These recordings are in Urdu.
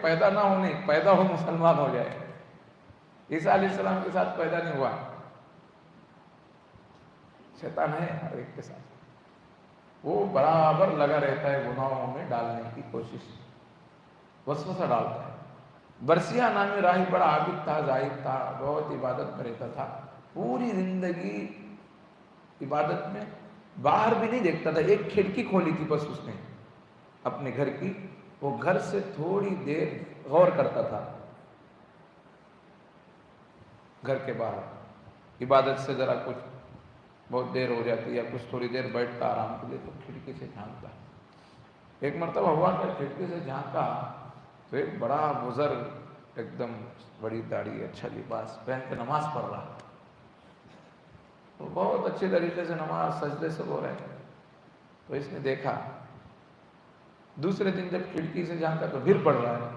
پیدا نہ ہونے، پیدا ہو مسلمان ہو جائے۔ عیسیٰ علیہ السلام کے ساتھ پیدا نہیں ہوا، شیطان ہے ہر ایک کے ساتھ، وہ برابر لگا رہتا ہے گناہوں میں ڈالنے کی کوشش، وسوسہ ڈالتا ہے۔ برسیہ نامی راہی بڑا عابد تھا، زاہد تھا، بہت عبادت میں رہتا تھا، پوری زندگی عبادت میں، باہر بھی نہیں دیکھتا تھا۔ ایک کھڑکی کھولی تھی بس اس نے اپنے گھر کی، وہ گھر سے تھوڑی دیر غور کرتا تھا، گھر کے باہر عبادت سے ذرا کچھ بہت دیر ہو جاتی یا کچھ تھوڑی دیر بیٹھتا آرام کے لیے تو کھڑکی سے جھانکتا۔ ایک مرتبہ ہوا کہ کھڑکی سے جھانکا تو ایک بڑا بزرگ ایک دم بڑی داڑھی، اچھا لباس پہن کے نماز پڑھ رہا، وہ بہت اچھے طریقے سے نماز سجدے سے ہو رہے ہیں۔ تو اس نے دیکھا، دوسرے دن جب کھڑکی سے جھانکا تو پھر پڑھ رہا ہے،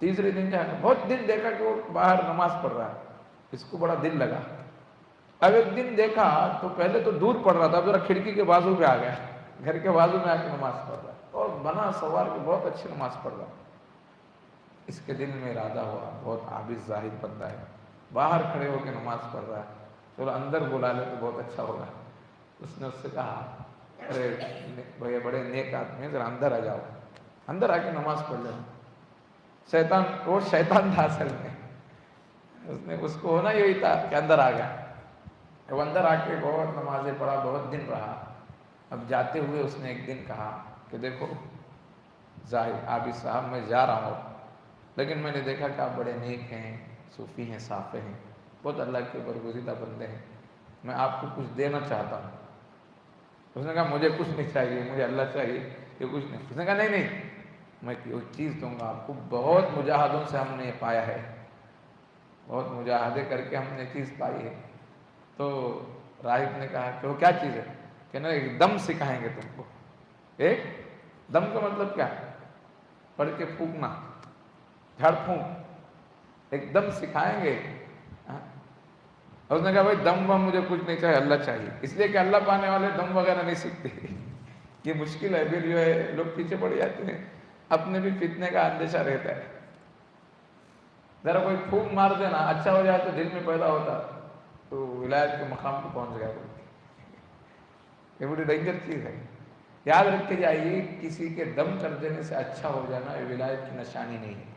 تیسرے دن جھانکا، بہت دن دیکھا کہ وہ باہر نماز پڑھ رہا ہے، اس کو بڑا دل لگا۔ اب ایک دن دیکھا تو پہلے تو دور پڑھ رہا تھا، اب ذرا کھڑکی کے بازو پہ آ گیا، گھر کے بازو میں آ کے نماز پڑھ رہا ہے اور بنا سوار کے بہت اچھی نماز پڑھ رہا ہے۔ اس کے دل میں ارادہ ہوا، بہت عابد زاہد بندہ ہے، باہر کھڑے ہو کے نماز پڑھ رہا ہے، چلو اندر بلا لے تو بہت اچھا ہوگا۔ اس نے اس سے کہا، ارے بھائی بڑے نیک آدمی ہیں، ذرا اندر آ جاؤ، اندر آ کے نماز پڑھ لو۔ شیطان، وہ شیطان تھا اصل میں، اس کو ہونا یہی تھا کہ اندر آ گیا۔ وہ اندر آ کے بہت نمازیں پڑھا، بہت دن رہا۔ اب جاتے ہوئے اس نے ایک دن کہا کہ دیکھو زاہد عابد صاحب، میں جا رہا ہوں لیکن میں نے دیکھا کہ آپ بڑے نیک ہیں، صوفی ہیں، صافے ہیں، بہت اللہ کے برگزیدہ بندے ہیں، میں آپ کو کچھ دینا چاہتا ہوں۔ اس نے کہا مجھے کچھ نہیں چاہیے، مجھے اللہ چاہیے، یہ کچھ نہیں۔ اس نے کہا نہیں نہیں، میں کوئی چیز دوں گا آپ کو، بہت مجاہدوں سے ہم نے یہ پایا ہے، بہت مجاہدے کر کے ہم نے چیز پائی ہے۔ تو راہب نے کہا کہ وہ کیا چیز ہے؟ کہ نا ایک دم سکھائیں گے تم کو۔ ایک دم کا مطلب کیا ہے؟ پڑھ کے پھونکنا، جھاڑ پھونک، ایک دم سکھائیں گے۔ اور اس نے کہا بھائی دم وم مجھے کچھ نہیں چاہیے، اللہ چاہیے، اس لیے کہ اللہ پانے والے دم وغیرہ نہیں سیکھتے، یہ مشکل ہے، پھر جو ہے لوگ پیچھے پڑ جاتے ہیں، اپنے بھی فتنے کا اندیشہ رہتا ہے۔ ذرا کوئی پھونک مار دینا، اچھا ہو جائے تو دل میں پیدا ہوتا تو ولایت کے مقام کو پہنچ گیا، یہ بڑی ڈینجر چیز ہے۔ یاد رکھتے جائیے، کسی کے دم کر دینے سے اچھا ہو جانا یہ ولایت کی نشانی نہیں ہے۔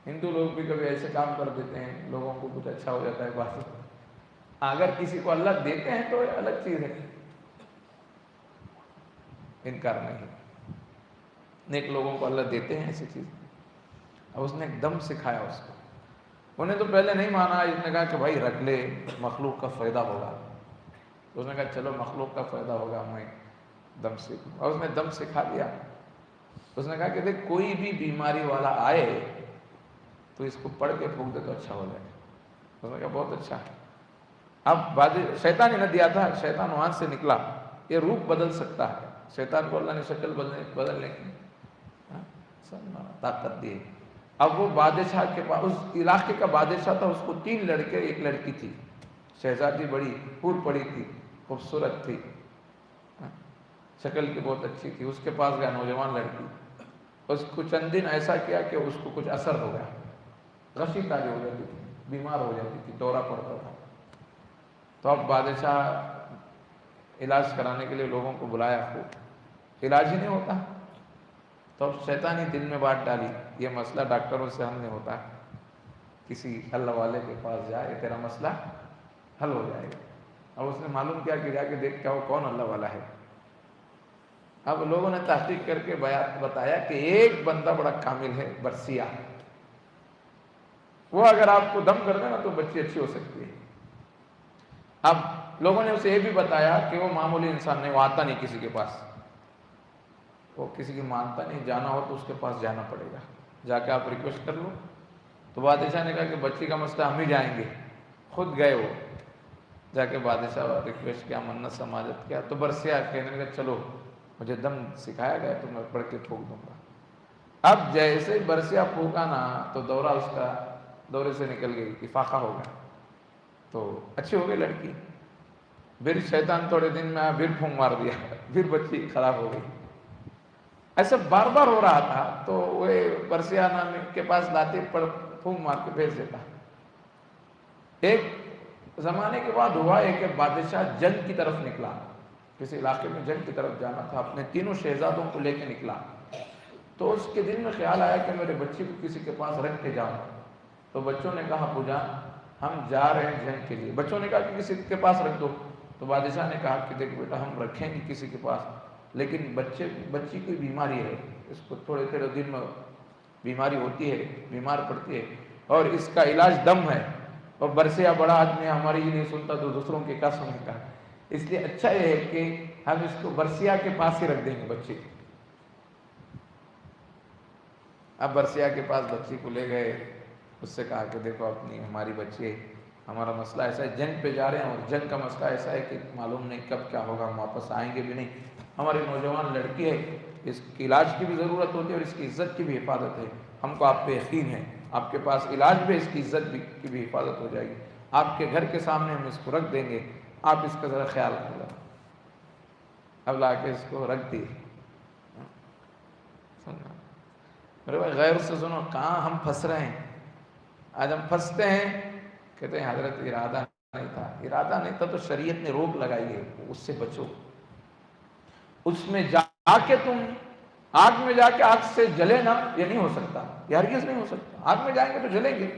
ہندو لوگ بھی کبھی ایسے کام کر دیتے ہیں، لوگوں کو کچھ اچھا ہو جاتا ہے بات، اگر کسی کو اللہ دیتے ہیں تو الگ چیز ہے، انکار نہیں۔ نیک لوگوں کو اللہ دیتے ہیں ایسی چیز۔ اب اس نے ایک دم سکھایا اس کو، انہیں تو پہلے نہیں مانا، اس نے کہا کہ بھائی رکھ لے، مخلوق کا فائدہ ہوگا۔ اس نے کہا چلو مخلوق کا فائدہ ہوگا، میں دم سیکھوں۔ اور اس نے دم سکھا دیا۔ اس نے کہا کہ دیکھ کوئی بھی بیماری والا آئے تو اس کو پڑھ کے پھونک دے تو اچھا ہو جائے۔ اس نے کہا بہت اچھا ہے۔ اب شیطان ہی نہ دیا تھا، شیطان وہاں سے نکلا، یہ روپ بدل سکتا ہے، شیطان کو اللہ نے شکل بدلنے کی طاقت دی۔ اب وہ بادشاہ کے پاس، اس علاقے کا بادشاہ تھا، اس کو 3 لڑکے ایک لڑکی تھی، شہزادی بڑی پور پڑی تھی، خوبصورت تھی، شکل کی بہت اچھی تھی۔ اس کے پاس گیا نوجوان لڑکی، اس کو چند دن ایسا کیا کہ اس کو کچھ اثر ہو گیا، غشی تاری ہو جاتی تھی، بیمار ہو جاتی تھی، دورہ پڑتا تھا۔ تو اب بادشاہ علاج کرانے کے لیے لوگوں کو بلایا، خوب علاج ہی نہیں ہوتا، تو اب شیطانی دل میں بات ڈالی، یہ مسئلہ ڈاکٹروں سے ہم نے ہوتا ہے، کسی اللہ والے کے پاس جا، یہ تیرا مسئلہ حل ہو جائے گا۔ اب اس نے معلوم کیا کہ جا کے دیکھ کیا وہ کون اللہ والا ہے۔ اب لوگوں نے تحقیق کر کے بتایا کہ ایک بندہ بڑا کامل ہے، برسیہ، وہ اگر آپ کو دم کر دے نا تو بچی اچھی ہو سکتی ہے۔ اب لوگوں نے اسے یہ بھی بتایا کہ وہ معمولی انسان نہیں، وہ آتا نہیں کسی کے پاس، وہ کسی کی مانتا نہیں، جانا ہو تو اس کے پاس جانا پڑے گا، جا کے آپ ریکویسٹ کر لو۔ تو بادشاہ نے کہا کہ بچی کا مسئلہ ہم ہی جائیں گے۔ خود گئے، وہ جا کے بادشاہ ریکویسٹ کیا، منت سماجت کیا، تو برسیہ کہنے لگا چلو مجھے دم سکھایا گیا تو میں پڑھ کے پھونک دوں گا۔ اب جیسے برسیہ پھونکا نا تو دورہ اس کا دورے سے نکل گئی، افاقہ ہو گیا، تو اچھی ہو گئی لڑکی۔ پھر شیطان تھوڑے دن میں آیا، پھر پھونک مار دیا، پھر بچی خراب ہو گئی۔ ایسا بار بار ہو رہا تھا تو وہ برسیا نام کے پاس لاتے پر پھونک مار کے بھیج دیتا. ایک زمانے کے بعد ہوا ہے کہ بادشاہ جنگ کی طرف نکلا، کسی علاقے میں جنگ کی طرف جانا تھا، اپنے تینوں شہزادوں کو لے کے نکلا. تو اس کے دل میں خیال آیا کہ میرے بچے کو کسی کے پاس رکھ کے جاؤں. تو بچوں نے کہا ابو جان ہم جا رہے ہیں جنگ کے لیے. بچوں نے کہا کہ کسی کے پاس رکھ دو. تو بادشاہ نے کہا کہ دیکھ بیٹا ہم رکھیں گے کسی کے پاس، لیکن بچی کی بیماری ہے، اس کو تھوڑے دن میں بیماری ہوتی ہے، بیمار پڑتی ہے، اور اس کا علاج دم ہے، اور برسیا بڑا آدمی ہماری ہی نہیں سنتا تو دوسروں کے کیا سنے گا. اس لیے اچھا یہ ہے کہ ہم اس کو برسیا کے پاس ہی رکھ دیں گے بچے. اب برسیا کے پاس بچی کو لے گئے. اس سے کہا کہ دیکھو اپنی ہماری بچی ہے، ہمارا مسئلہ ایسا ہے، جنگ پہ جا رہے ہیں اور جنگ کا مسئلہ ایسا ہے کہ معلوم نہیں کب کیا ہوگا، ہم واپس آئیں گے بھی نہیں. ہماری نوجوان لڑکی ہے، اس کی علاج کی بھی ضرورت ہوتی ہے اور اس کی عزت کی بھی حفاظت ہے. ہم کو آپ پہ یقین ہے، آپ کے پاس علاج بھی، اس کی عزت کی بھی حفاظت ہو جائے گی. آپ کے گھر کے سامنے ہم اس کو رکھ دیں گے، آپ اس کا ذرا خیال کرو. اب لا کے اس کو رکھ دی. میرے بھائی غیر سے سنو، کہاں ہم پھنس رہے ہیں. آج ہم پھنستے ہیں، کہتے ہیں حضرت ارادہ نہیں تھا. ارادہ نہیں تھا تو شریعت نے روک لگائی ہے، اس سے بچو. اس میں جا کے تم آگ میں جا کے آگ سے جلے نا، یہ نہیں ہو سکتا، یہ ہرگز نہیں ہو سکتا. آگ میں جائیں گے تو جلیں گے.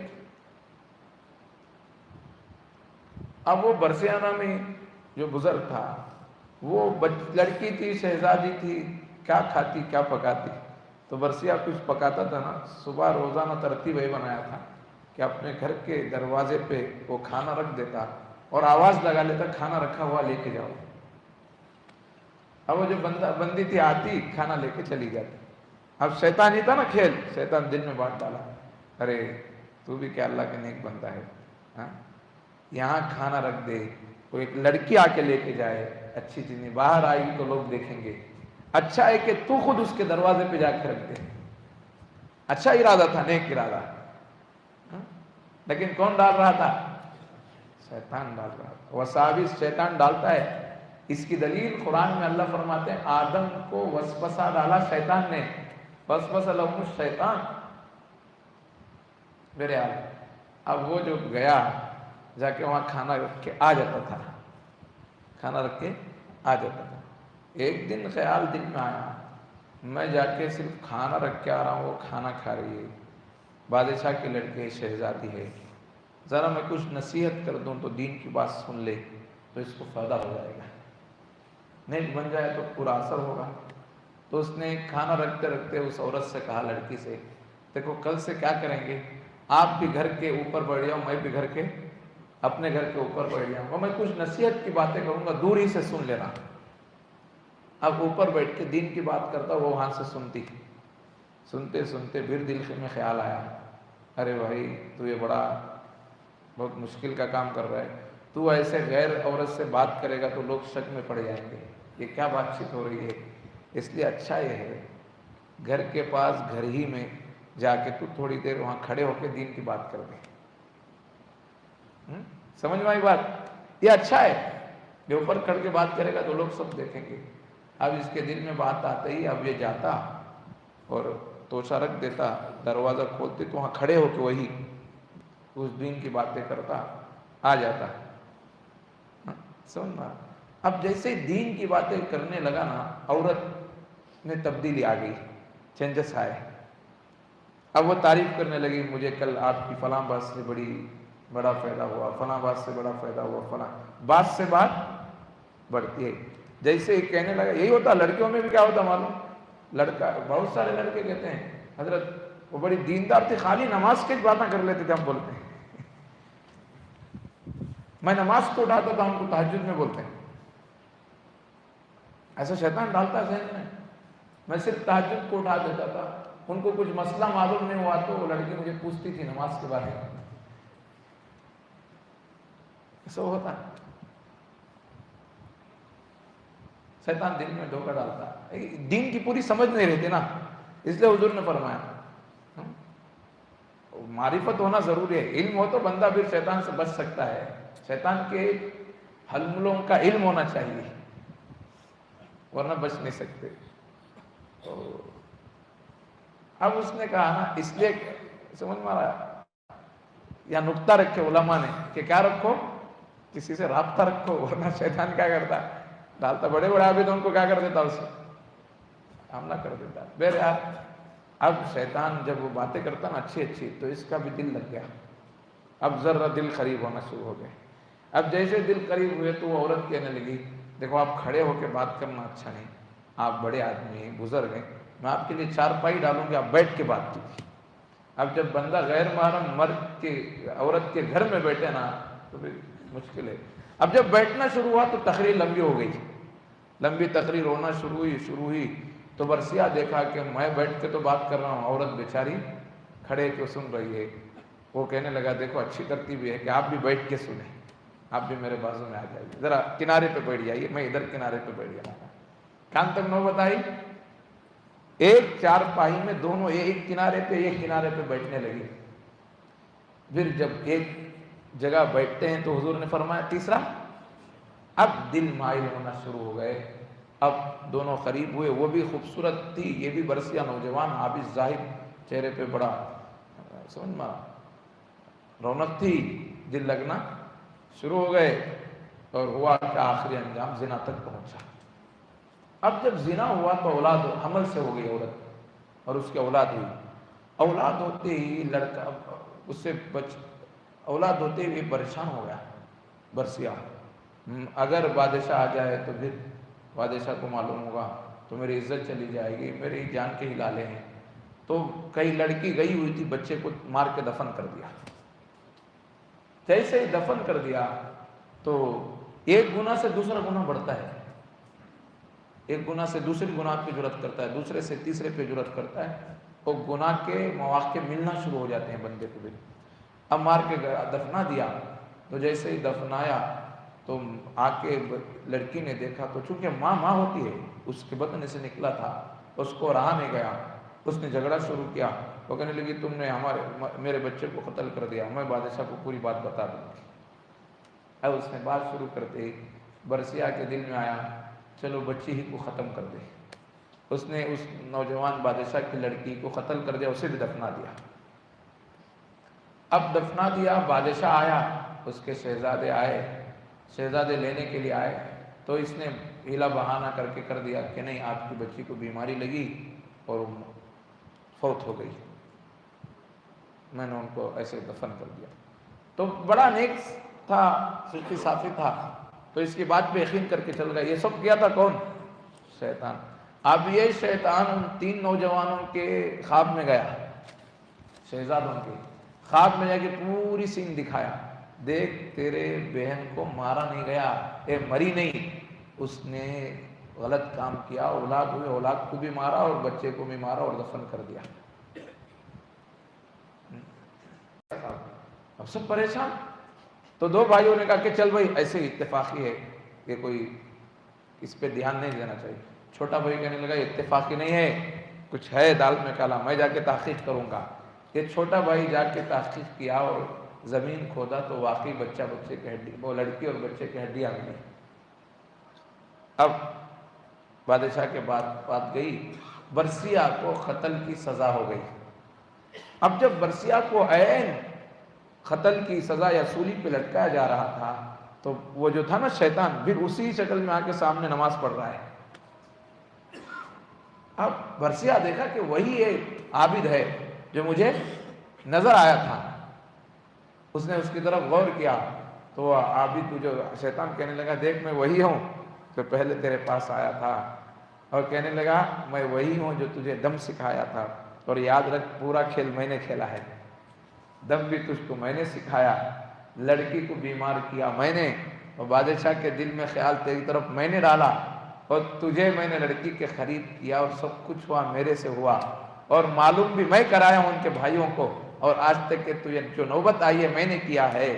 اب وہ برسیانہ میں جو بزرگ تھا، وہ لڑکی تھی، شہزادی تھی، کیا کھاتی کیا پکاتی. تو برسیا کچھ پکاتا تھا نا، صبح روزانہ ترتیب یہ بنایا تھا کہ اپنے گھر کے دروازے پہ وہ کھانا رکھ دیتا اور آواز لگا لیتا کھانا رکھا ہوا لے کے جاؤ. اب وہ جو بندی تھی آتی کھانا لے کے چلی جاتی. اب شیطان ہی تھا نا کھیل، شیطان دل میں بات ڈالا، ارے تو بھی کیا اللہ کے نیک بنتا ہے، یہاں کھانا رکھ دے، کوئی ایک لڑکی آ کے لے کے جائے، اچھی چیز نہیں، باہر آئے گی تو لوگ دیکھیں گے. اچھا ہے کہ تو خود اس کے دروازے پہ جا کے رکھ دے. اچھا ارادہ تھا، نیک ارادہ. لیکن کون ڈال رہا تھا؟ شیطان ڈال رہا تھا. وساوس شیطان ڈالتا ہے. اس کی دلیل قرآن میں اللہ فرماتے ہیں آدم کو وسوسہ ڈالا شیطان نے، وسوسہ لہم الشیطان. میرے حال اب وہ جو گیا جا کے وہاں کھانا رکھ کے آ جاتا تھا، کھانا رکھ کے آ جاتا تھا. ایک دن خیال دل میں آیا، میں جا کے صرف کھانا رکھ کے آ رہا ہوں، وہ کھانا کھا رہی ہے، بادشاہ کے لڑکے شہزادی ہے، ذرا میں کچھ نصیحت کر دوں تو دین کی بات سن لے تو اس کو فائدہ ہو جائے گا، نیک بن جائے تو پورا اثر ہوگا. تو اس نے کھانا رکھتے رکھتے اس عورت سے کہا، لڑکی سے، دیکھو کل سے کیا کریں گے، آپ بھی گھر کے اوپر بیٹھ جاؤ، میں بھی گھر کے اپنے گھر کے اوپر بیٹھ جاؤں گا، میں کچھ نصیحت کی باتیں کروں گا، دور ہی سے سن لینا. اب اوپر بیٹھ کے دین کی بات کرتا، وہ وہاں سے سنتی. سنتے سنتے پھر دل میں خیال آیا، ارے بھائی تو یہ بہت مشکل کا کام کر رہا ہے، تو ایسے غیر عورت سے بات کرے گا تو لوگ شک میں پڑ جائیں گے، یہ کیا بات چیت ہو رہی ہے. اس لیے اچھا یہ ہے گھر کے پاس گھر ہی میں جا کے تو تھوڑی دیر وہاں کھڑے ہو کے دین کی بات کر دیں. سمجھ میں آئی بات؟ یہ اچھا ہے، یہ اوپر کھڑ کے بات کرے گا تو لوگ سب دیکھیں گے. اب اس کے دل میں بات آتے ہی اب یہ جاتا اور توشہ رکھ دیتا، دروازہ کھولتے تو وہاں کھڑے ہو کے وہی اس دین کی باتیں کرتا، آ جاتا. سمجھنا. اب جیسے دین کی باتیں کرنے لگا نا، عورت میں تبدیلی آ گئی، چینجز آئے. اب وہ تعریف کرنے لگی، مجھے کل آپ کی فلاں بات سے بڑا فائدہ ہوا، فلاں بات سے بڑا فائدہ ہوا، فلاں بات سے بات بڑھتی ہے. جیسے ہی کہنے لگا، یہی ہوتا لڑکیوں میں بھی کیا ہوتا معلوم، لڑکا بہت سارے لڑکے کہتے ہیں حضرت وہ بڑی دیندار تھی، خالی نماز کی باتیں کر لیتے تھے. ہم بولتے ہیں میں نماز کو اٹھاتا تھا، ہم کو تہجد میں بولتے ہیں. ایسا شیطان ڈالتا ہے ذہن میں. میں صرف تہجد کو اٹھا دیتا تھا، ان کو کچھ مسئلہ معلوم نہیں ہوا تو وہ لڑکی مجھے پوچھتی تھی نماز کے بارے میں. ایسا ہوتا ہے، شیطان دل میں دھوکہ ڈالتا ہے. دین کی پوری سمجھ نہیں رہتی نا، اس لیے حضور نے فرمایا معرفت ہونا ضروری ہے. علم ہو تو بندہ پھر شیطان سے بچ سکتا ہے. شیطان کے حلملوں کا علم ہونا چاہیے، ورنہ بچ نہیں سکتے. اب اس نے کہا نا، اس لیے سمجھ میں آ رہا ہے یا نقطہ رکھے علماء نے کہ کیا رکھو، کسی سے رابطہ رکھو، ورنہ شیطان کیا کرتا ہے، ڈالتا بڑے بڑے عابد ان کو کیا کر دیتا، اس سے حملہ کر دیتا. بہرحال اب شیطان جب وہ باتیں کرتا نا اچھی اچھی، تو اس کا بھی دل لگ گیا. اب ذرا دل قریب ہونا شروع ہو گئے. اب جیسے دل قریب ہوئے تو وہ عورت کہنے لگی دیکھو آپ کھڑے ہو کے بات کرنا اچھا نہیں، آپ بڑے آدمی ہیں، بزرگ ہیں، میں آپ کے لیے چارپائی ڈالوں گی، آپ بیٹھ کے بات کیجیے. اب جب بندہ غیر محرم مرد کے عورت کے گھر میں بیٹھے نا تو پھر مشکل ہے. اب جب بیٹھنا شروع ہوا تو تقریر لمبی ہو گئی، لمبی تقریر ہونا شروع ہوئی تو برسیہ دیکھا کہ میں بیٹھ کے تو بات کر رہا ہوں، عورت بیچاری کھڑے کے سن رہی ہے. وہ کہنے لگا دیکھو اچھی ترتیب ہے کہ آپ بھی بیٹھ کے سنیں، آپ بھی میرے بازو میں آ جائیے، ذرا کنارے پہ بیٹھ جائیے، میں ادھر کنارے پہ بیٹھ جاؤں گا. کان تک نوبت آئی، ایک چارپائی میں دونوں ایک کنارے پہ ایک کنارے پہ بیٹھنے لگے. پھر جب ایک جگہ بیٹھتے ہیں تو حضور نے فرمایا تیسرا. اب دل مائل ہونا شروع ہو گئے. اب دونوں قریب ہوئے، وہ بھی خوبصورت تھی، یہ بھی برسیہ نوجوان عابد زاہد، چہرے پہ بڑا سمجھ میں رونق تھی. دل لگنا شروع ہو گئے اور ہوا کہ آخری انجام زنا تک پہنچا. اب جب زنا ہوا تو اولاد حمل سے ہو گئی عورت اور اس کی اولاد ہوئی. اولاد ہوتے ہی لڑکا اس سے اولاد ہوتے ہی پریشان ہو گیا برسیہ. اگر بادشاہ آ جائے تو پھر بادشاہ کو معلوم ہوگا تو میری عزت چلی جائے گی، میری جان کے ہی لالے ہیں. تو کئی لڑکی گئی ہوئی تھی، بچے کو مار کے دفن کر دیا. جیسے ہی دفن کر دیا تو ایک گناہ سے دوسرا گناہ بڑھتا ہے، ایک گناہ سے دوسری گناہ پہ جرأت کرتا ہے، دوسرے سے تیسرے پہ جرأت کرتا ہے، اور گناہ کے مواقع ملنا شروع ہو جاتے ہیں بندے کو بھی. اب مار کے دفنا دیا تو جیسے ہی دفنایا تو آ کے لڑکی نے دیکھا تو چونکہ ماں ہوتی ہے، اس کے بطن سے نکلا تھا، اس کو رہا نہیں گیا. اس نے جھگڑا شروع کیا. وہ کہنے لگی تم نے میرے بچے کو قتل کر دیا، میں بادشاہ کو پوری بات بتا دوں گی. اب اس نے بات شروع کرتے ہی برسیہ کے دل میں آیا چلو بچی ہی کو ختم کر دے. اس نے اس نوجوان بادشاہ کی لڑکی کو قتل کر دیا، اسے بھی دفنا دیا. اب دفنا دیا، بادشاہ آیا، اس کے شہزادے آئے، شہزادے لینے کے لیے آئے تو اس نے ہیلا بہانہ کر کے کر دیا کہ نہیں آپ کی بچی کو بیماری لگی اور فوت ہو گئی، میں نے ان کو ایسے دفن کر دیا. تو بڑا نیک تھا، فقی صافی تھا، تو اس کی بات پہ یقین کر کے چل گیا. یہ سب کیا تھا کون؟ شیطان. اب یہ شیطان ان 3 نوجوانوں کے خواب میں گیا، شہزادوں کے خواب میں جا کے پوری سین دکھایا. دیکھ تیرے بہن کو مارا نہیں گیا، مری نہیں، اس نے غلط کام کیا، اولاد ہوئی، اولاد کو بھی مارا اور بچے کو بھی مارا اور دفن کر دیا. اب سب پریشان. تو 2 بھائیوں نے کہا کہ چل بھائی ایسے اتفاقی ہے، یہ کوئی اس پہ دھیان نہیں دینا چاہیے. چھوٹا بھائی کہنے لگا یہ اتفاقی نہیں ہے، کچھ ہے دال میں کالا، میں جا کے تحقیق کروں گا. یہ چھوٹا بھائی جا کے تحقیق کیا اور زمین کھودا تو واقعی بچے کی ہڈی، وہ لڑکی اور بچے کی ہڈی آ گئی. اب بادشاہ کے بات گئی، برسیہ کو قتل کی سزا ہو گئی. اب جب برسیہ کو عین قتل کی سزا یا سولی پہ لٹکایا جا رہا تھا تو وہ جو تھا نا شیطان پھر اسی شکل میں آ کے سامنے نماز پڑھ رہا ہے. اب برسیہ دیکھا کہ وہی ایک عابد ہے جو مجھے نظر آیا تھا. اس نے اس کی طرف غور کیا تو وہ عابد جو شیطان کہنے لگا دیکھ میں وہی ہوں جو پہلے تیرے پاس آیا تھا، اور کہنے لگا میں وہی ہوں جو تجھے دم سکھایا تھا، اور یاد رکھ پورا کھیل میں نے کھیلا ہے، دم بھی تجھ کو میں نے سکھایا، لڑکی کو بیمار کیا میں نے، اور بادشاہ کے دل میں خیال تیری طرف میں نے ڈالا، اور تجھے میں نے لڑکی کے خرید کیا، اور سب کچھ ہوا میرے سے ہوا، اور معلوم بھی میں کرایا ہوں ان کے بھائیوں کو، اور آج تک کہ تجھے جو نوبت آئی ہے میں نے کیا ہے.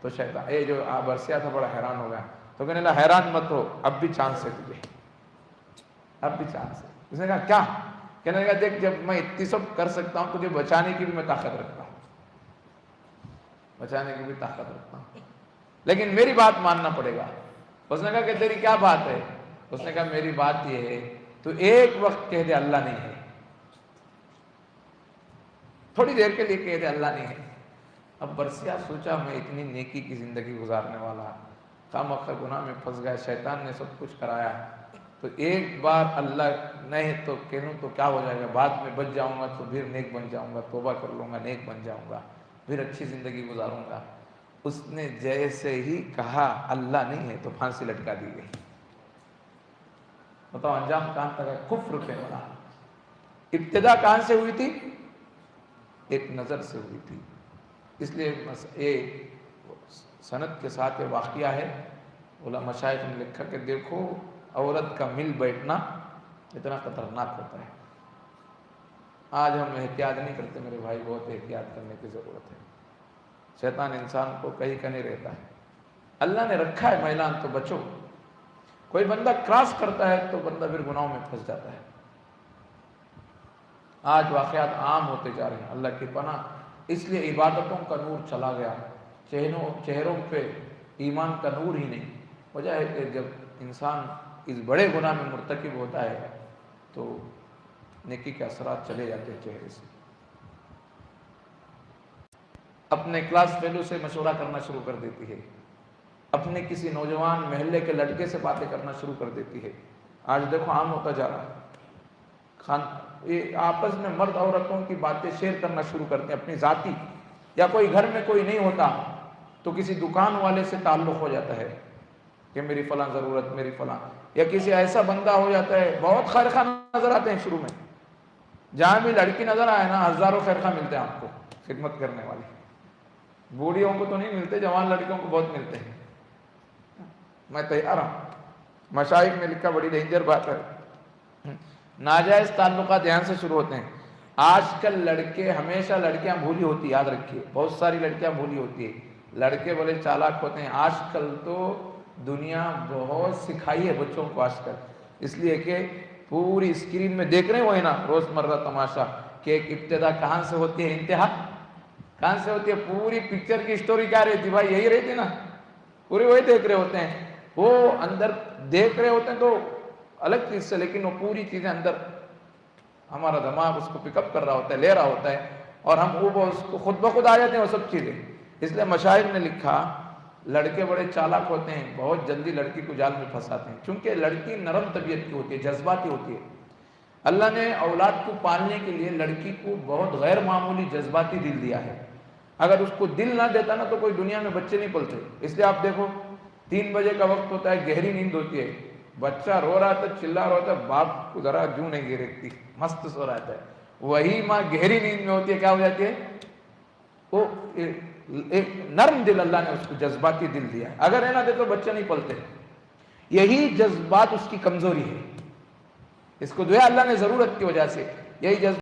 تو شیطان جو برسیہ تھا بڑا حیران ہو گیا. تو کہنے لگا حیران مت ہو، اب بھی چانس ہے تجھے، اب بھی چانس ہے. اس نے کہا کیا؟ کہنے لگا دیکھ جب میں اتنی سب کر سکتا ہوں تجھے بچانے کی بھی میں طاقت رکھتا ہوں، بچانے کی بھی طاقت رکھتا ہوں، لیکن میری بات ماننا پڑے گا. اس نے کہا کہ تیری کیا بات ہے؟ اس نے کہا میری بات یہ ہے تو ایک وقت کہہ دے اللہ نہیں ہے، تھوڑی دیر کے لیے کہہ دے اللہ نہیں ہے۔ اب برسیات سوچا میں اتنی نیکی کی زندگی گزارنے والا، خواہ گناہ میں پھنس گیا، شیطان نے سب کچھ کرایا، تو ایک بار اللہ نہیں تو کہوں تو کیا ہو جائے گا، بعد میں بچ جاؤں گا تو پھر نیک بن جاؤں گا، توبہ کر لوں گا، نیک بن جاؤں گا، پھر اچھی زندگی گزاروں گا۔ اس نے جیسے ہی کہا اللہ نہیں ہے تو پھانسی لٹکا دی گئی۔ بتاؤ انجام کہاں تک ہے؟ کفر پہ ملا۔ ابتدا کہاں سے ہوئی تھی؟ ایک نظر سے ہوئی تھی۔ اس لیے یہ سند کے ساتھ یہ واقعہ ہے، علماء مشائخ نے لکھا کہ دیکھو عورت کا مل بیٹھنا اتنا خطرناک ہوتا ہے۔ آج ہم احتیاط نہیں کرتے میرے بھائی، بہت احتیاط کرنے کی ضرورت ہے۔ شیطان انسان کو کہیں کا نہیں رہتا ہے، اللہ نے رکھا ہے میدان تو بچو۔ کوئی بندہ کراس کرتا ہے تو بندہ پھر گناہوں میں پھنس جاتا ہے۔ آج واقعات عام ہوتے جا رہے ہیں، اللہ کی پناہ۔ اس لیے عبادتوں کا نور چلا گیا، چہروں پہ ایمان کا نور ہی نہیں۔ وجہ ہے کہ جب انسان اس بڑے گناہ میں مرتکب ہوتا ہے تو نیکی کے اثرات چلے جاتے ہیں چہرے سے۔ اپنے کلاس فیلو سے مشورہ کرنا شروع کر دیتی ہے، اپنے کسی نوجوان محلے کے لڑکے سے باتیں کرنا شروع کر دیتی ہے۔ آج دیکھو عام ہوتا جا رہا ہے، یہ آپس میں مرد عورتوں کی باتیں شیئر کرنا شروع کرتے ہیں، اپنی ذاتی، یا کوئی گھر میں کوئی نہیں ہوتا تو کسی دکان والے سے تعلق ہو جاتا ہے کہ میری فلاں ضرورت، میری فلاں، یا کسی ایسا بندہ ہو جاتا ہے۔ بہت خیر خواہ نظر آتے ہیں شروع میں، جہاں بھی لڑکی نظر آئے نا ہزاروں خیر خواہ ملتے ہیں آپ کو، خدمت کرنے والے۔ بوڑھیوں کو تو نہیں ملتے، جوان لڑکیوں کو بہت ملتے ہیں۔ میں تیار ہوں، مشائخ نے لکھا بڑی ڈینجر بات ہے، ناجائز تعلقات دھیان سے شروع ہوتے ہیں۔ آج کل لڑکے، ہمیشہ لڑکیاں بھولی ہوتی، یاد رکھیے، بہت ساری لڑکیاں بھولی ہوتی ہے، لڑکے بڑے چالاک ہوتے ہیں۔ آج کل تو دنیا بہت سکھائی ہے بچوں کو آج کل، اس لیے کہ پوری اسکرین میں دیکھ رہے ہوئے نا روز مرہ تماشا، کہ ایک ابتدا کہاں سے ہوتی ہے، انتہا کہاں سے ہوتی ہے۔ پوری پکچر کی سٹوری کیا رہتی بھائی؟ یہی رہتی نا، پوری وہی دیکھ رہے ہوتے ہیں۔ وہ اندر دیکھ رہے ہوتے ہیں تو الگ چیز سے، لیکن وہ پوری چیزیں اندر ہمارا دماغ اس کو پک اپ کر رہا ہوتا ہے، لے رہا ہوتا ہے، اور ہم وہ اس کو خود بخود آ جاتے ہیں وہ سب چیزیں۔ اس لیے مشائخ نے لکھا لڑکے بڑے چالاک ہوتے ہیں، بہت جلدی لڑکی کو جال میں پھنساتے ہیں، چونکہ لڑکی نرم طبیعت کی ہوتی ہے، جذباتی ہوتی ہے۔ اللہ نے اولاد کو پالنے کے لیے لڑکی کو بہت غیر معمولی جذباتی دل دیا ہے۔ اگر اس کو دل نہ دیتا نا تو کوئی دنیا میں بچے نہیں پلتے۔ اس لیے آپ دیکھو 3 بجے کا وقت ہوتا ہے، گہری نیند ہوتی ہے، بچہ رو رہا تھا، چلا رہا تھا، باپ کو ذرا جوں نہیں گرتی، مست سو رہا ہے۔ وہی ماں گہری نیند میں ہوتی ہے، کیا ہو جاتی ہے؟ وہ ایک نرم دل اللہ نے اس کو جذباتی دل دیا ہے، اگر ہے نہ دے تو بچے نہیں پلتے۔ یہی جذبات اس کی کمزوری ہے، اس کو جو ہے اللہ نے ضرورت کی وجہ سے یہی جذبات